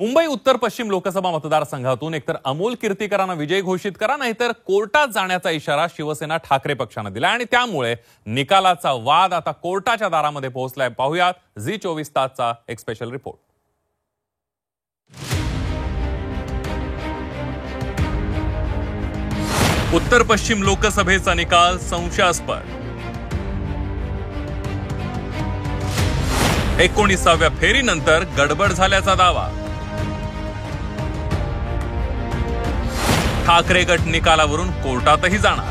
मुंबई उत्तर पश्चिम लोकसभा मतदारसंघातून एकतर अमोल कीर्तीकरांना विजयी घोषित करा, नाहीतर कोर्टात जाण्याचा इशारा शिवसेना ठाकरे पक्षाने दिला आणि त्यामुळे निकालाचा वाद आता कोर्टाच्या दारामध्ये पोहोचलाय. पाहुयात झी24 तासचा एक स्पेशल रिपोर्ट. उत्तर पश्चिम लोकसभेचा निकाल संशयास्पद. 19व्या फेरीनंतर गडबड झाल्याचा दावा. ठाकरे गट निकालावरून कोर्टातही जाणार.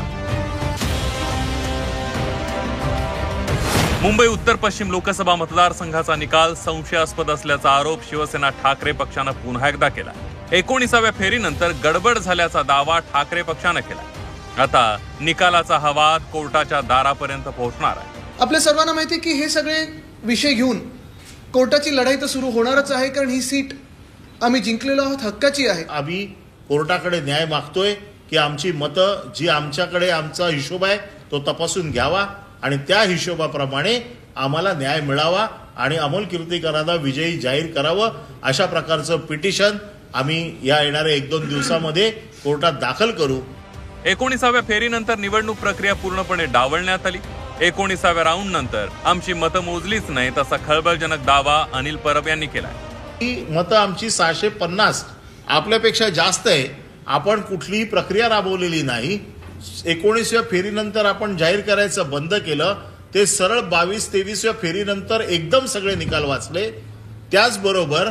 मुंबई उत्तर पश्चिम लोकसभा मतदारसंघाचा निकाल संशयास्पद असल्याचा आरोप शिवसेना ठाकरे पक्षानं पुन्हा एकदा केला. 19व्या फेरीनंतर गडबड झाल्याचा दावा ठाकरे पक्षानं केला. आता निकालाचा हा वाद कोर्टाच्या दारापर्यंत पोहोचणार आहे. आपल्या सर्वांना माहिती आहे की हे सगळे विषय घेऊन कोर्टाची लढाई तर सुरू होणारच आहे, कारण ही सीट आम्ही जिंकलेलो आहोत, हक्काची आहे. आम्ही कोर्टाकडे न्याय मागतोय की आमची मतं जी आमच्याकडे आमचा हिशोब आहे तो तपासून घ्यावा आणि त्या हिशोबाप्रमाणे आम्हाला न्याय मिळावा आणि अमोल कीर्तीकरांना विजयी जाहीर करावं, अशा प्रकारचं पिटिशन आम्ही या येणाऱ्या 1-2 दिवसामध्ये कोर्टात दाखल करू. 19व्या फेरीनंतर निवडणूक प्रक्रिया पूर्णपणे डावलण्यात आली. 19व्या राऊंड नंतर आमची मतं मोजलीच नाही, तसा खळबळजनक दावा अनिल परब यांनी केला. ही मतं आमची 650 आपल्यापेक्षा जास्त आहे. आपण कुठलीही प्रक्रिया राबवलेली नाही. 19व्या फेरीनंतर आपण जाहीर करायचं बंद केलं. ते सरळ 22-23व्या फेरीनंतर एकदम सगळे निकाल वाचले. त्याचबरोबर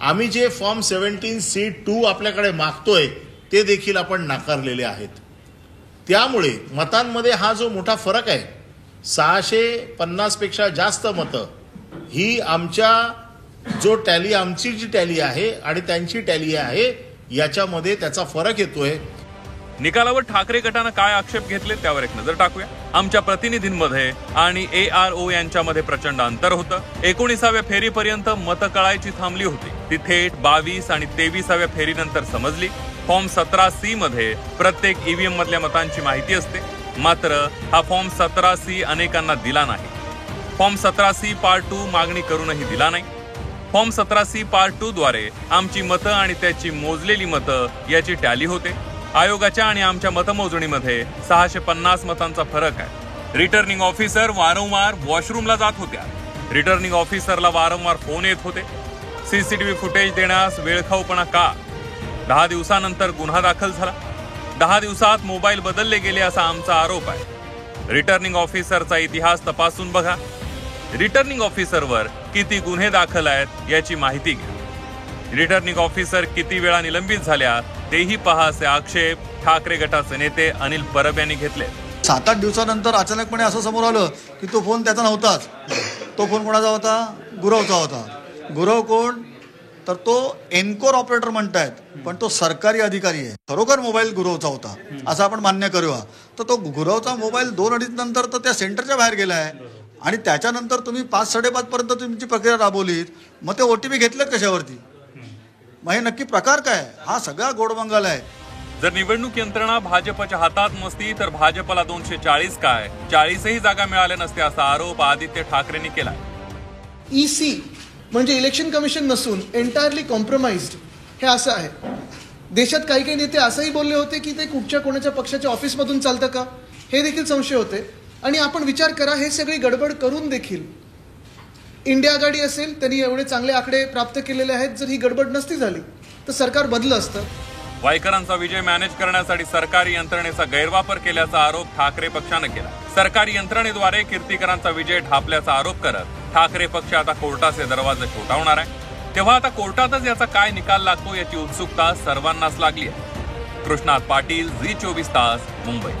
आम्ही जे फॉर्म 17C2 आपल्याकडे मागतोय ते देखील आपण नाकारलेले आहेत. त्यामुळे मतांमध्ये हा जो मोठा फरक आहे, 650 पेक्षा जास्त मतं ही आमच्या जो टॅली आमची जी टॅली आहे आणि त्यांची टॅली आहे याच्यामध्ये त्याचा फरक येतोय. निकालावर ठाकरे गटानं काय आक्षेप घेतले त्यावर एक नजर टाकूया. आमच्या प्रतिनिधींमध्ये आणि ARO यांच्यामध्ये प्रचंड अंतर होतं. 19व्या फेरीपर्यंत मतं कळायची थांबली होती. ती थेट 22 आणि 23व्या फेरीनंतर समजली. फॉर्म 17C मध्ये प्रत्येक EVM मधल्या मतांची माहिती असते, मात्र हा फॉर्म 17C अनेकांना दिला नाही. फॉर्म 17C पार्ट 2 मागणी करूनही दिला नाही. फॉर्म 17C पार्ट 2 द्वारे आमची मतं आणि त्याची मोजलेली मतं याची टॅली होते. आयोगाच्या आणि आमच्या मतमोजणीमध्ये 650 मतांचा फरक आहे. रिटर्निंग ऑफिसर वारंवार वॉशरूमला जात होत्या. रिटर्निंग ऑफिसरला वारंवार फोन येत होते. CCTV फुटेज देण्यास वेळखाऊपणा का? 10 दिवसानंतर गुन्हा दाखल झाला. 10 दिवसात मोबाईल बदलले गेले असा आमचा आरोप आहे. रिटर्निंग ऑफिसरचा इतिहास तपासून बघा. रिटर्निंग ऑफिसरवर किती गुन्हे दाखल आहेत याची माहिती घ्या. रिटर्निंग ऑफिसर किती वेळा निलंबित झाल्या तेही पहा, असे आक्षेप ठाकरे गटाचे नेते अनिल परब यांनी घेतले. 7-8 दिवसानंतर अचानकपणे असं समोर आलं की तो फोन त्याचा नव्हताच. तो फोन कोणाचा होता? गुरवचा होता. गुरव कोण? तर तो एनकोर ऑपरेटर म्हणतायत, पण तो सरकारी अधिकारी आहे. खरोखर मोबाईल गुरवचा होता असं आपण मान्य करूया. तर तो गुरवचा मोबाईल 2-2.5 नंतर तर त्या सेंटरच्या बाहेर गेला आहे आणि त्याच्यानंतर तुम्ही 5-5:30 पर्यंत तुमची प्रक्रिया राबवलीत. मग ते OTP घेतलं कशावरती? मग हे नक्की प्रकार काय? हा सगळा गोडबंगाल आहे. जर निवडणूक यंत्रणा भाजपच्या हातात नसती तर भाजपला 240 काय 40ही जागा मिळाल्या नसत्या, असा आरोप आदित्य ठाकरेंनी केला. EC म्हणजे इलेक्शन कमिशन नसून एंटायरली कॉम्प्रोमाइज्ड हे असं आहे. देशात काही काही नेते असंही बोलले होते की ते कुठच्या कोणाच्या पक्षाच्या ऑफिसमधून चालतं का, हे देखील संशय होते. आणि आपण विचार करा, हे सगळी गडबड करून देखील इंडिया आघाडी असेल, त्यांनी एवढे चांगले आकडे प्राप्त केलेले आहेत. जर ही गडबड नसती झाली तर सरकार बदललं असतं. वायकरांचा विजय मॅनेज करण्यासाठी सरकारी यंत्रणेचा गैरवापर केल्याचा आरोप ठाकरे पक्षानं केला. सरकारी यंत्रणेद्वारे कीर्तीकरांचा विजय ढापल्याचा आरोप करत ठाकरे पक्ष आता कोर्टाचे दरवाजे ठोठावणार आहे. तेव्हा आता कोर्टातच याचा काय निकाल लागतो याची उत्सुकता सर्वांनाच लागली आहे. कृष्णात पाटील, झी24 तास, मुंबई.